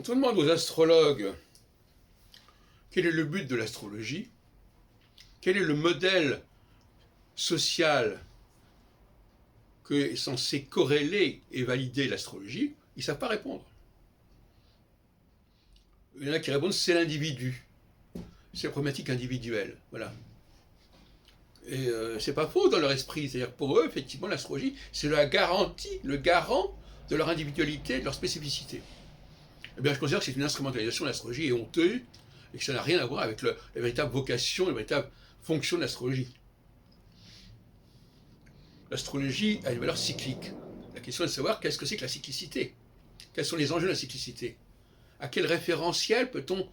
Quand on demande aux astrologues quel est le but de l'astrologie, quel est le modèle social que est censé corréler et valider l'astrologie, ils ne savent pas répondre. Il y en a qui répondent c'est l'individu, c'est la problématique individuelle, voilà. Et c'est pas faux dans leur esprit, c'est-à-dire pour eux, effectivement, l'astrologie, c'est la garantie, le garant de leur individualité, de leur spécificité. Eh bien, je considère que c'est une instrumentalisation de l'astrologie et honteuse, et que ça n'a rien à voir avec la véritable vocation, la véritable fonction de l'astrologie. L'astrologie a une valeur cyclique. La question est de savoir qu'est-ce que c'est que la cyclicité. Quels sont les enjeux de la cyclicité? À quel référentiel peut-on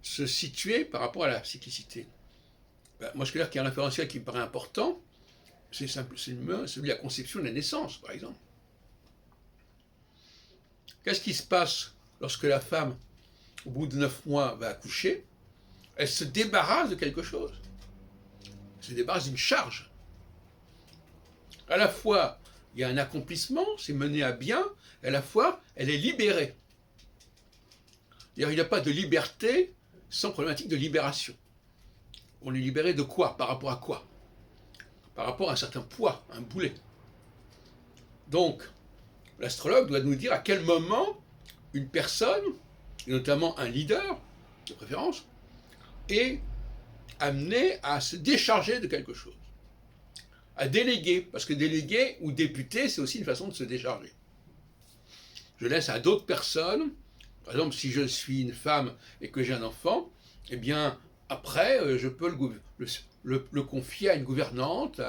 se situer par rapport à la cyclicité? Moi, je veux dire qu'il y a un référentiel qui me paraît important, c'est celui de la conception de la naissance, par exemple. Qu'est-ce qui se passe lorsque la femme, au bout de 9 mois, va accoucher? Elle se débarrasse de quelque chose. Elle se débarrasse d'une charge. À la fois, il y a un accomplissement, c'est mené à bien, et à la fois, elle est libérée. D'ailleurs, il n'y a pas de liberté sans problématique de libération. On est libéré de quoi? Par rapport à quoi? Par rapport à un certain poids, un boulet. Donc, l'astrologue doit nous dire à quel moment une personne, et notamment un leader, de préférence, est amené à se décharger de quelque chose. À déléguer, parce que déléguer ou députer, c'est aussi une façon de se décharger. Je laisse à d'autres personnes, par exemple, si je suis une femme et que j'ai un enfant, eh bien, après, je peux le confier à une gouvernante,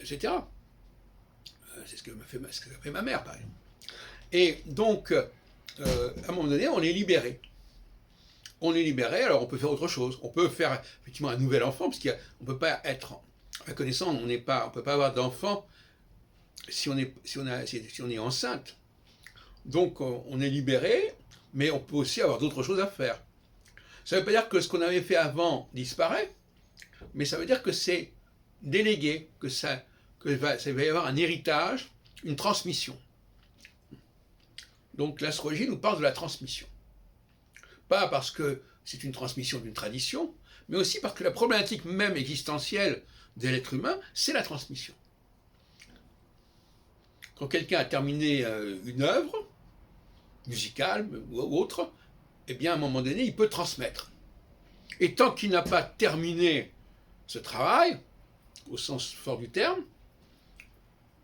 etc. C'est ce que fait ma mère, par exemple. Et donc, à un moment donné, on est libéré. On est libéré, alors on peut faire autre chose. On peut faire effectivement un nouvel enfant, parce qu'on ne peut pas être, à connaissance, on ne peut pas avoir d'enfant si on est enceinte. Donc, on est libéré, mais on peut aussi avoir d'autres choses à faire. Ça ne veut pas dire que ce qu'on avait fait avant disparaît, mais ça veut dire que c'est délégué, que ça va y avoir un héritage, une transmission. Donc l'astrologie nous parle de la transmission. Pas parce que c'est une transmission d'une tradition, mais aussi parce que la problématique même existentielle de l'être humain, c'est la transmission. Quand quelqu'un a terminé une œuvre, musicale ou autre, eh bien à un moment donné, il peut transmettre. Et tant qu'il n'a pas terminé ce travail, au sens fort du terme,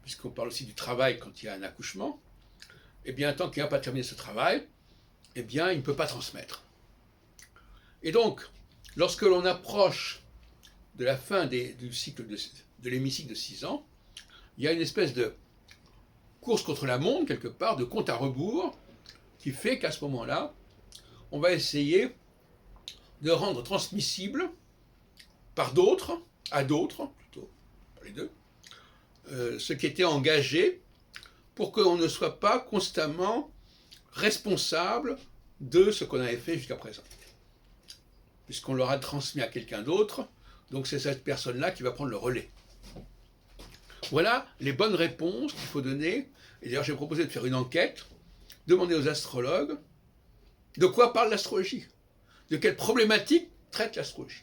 puisqu'on parle aussi du travail quand il y a un accouchement, eh bien tant qu'il n'a pas terminé ce travail, eh bien il ne peut pas transmettre. Et donc, lorsque l'on approche de la fin du cycle de l'hémicycle de 6 ans, il y a une espèce de course contre la montre, quelque part, de compte à rebours, qui fait qu'à ce moment-là, on va essayer de rendre transmissible par d'autres, à d'autres, plutôt, pas les deux, ce qui était engagé pour qu'on ne soit pas constamment responsable de ce qu'on avait fait jusqu'à présent. Puisqu'on l'aura transmis à quelqu'un d'autre, donc c'est cette personne-là qui va prendre le relais. Voilà les bonnes réponses qu'il faut donner. Et d'ailleurs, j'ai proposé de faire une enquête, demander aux astrologues de quoi parle l'astrologie, de quelle problématique traite l'astrologie.